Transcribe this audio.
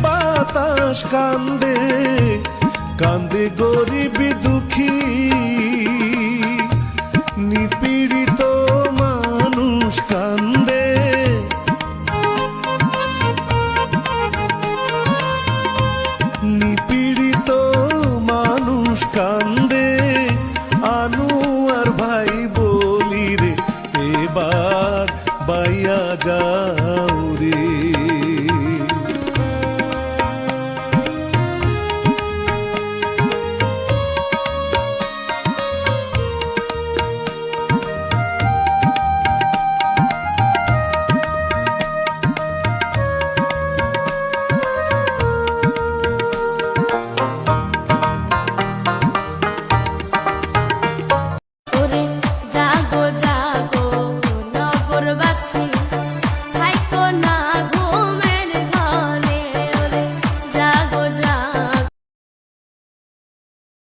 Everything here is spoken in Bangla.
বাতাস কান্দে কান্দে গরিব দুঃখী নিপীড়িত মানুষ কান্দে নিপীড়িত মানুষ কান্দে আনোয়ার ভাই বলি রে এবার বাইয়া যাও রে।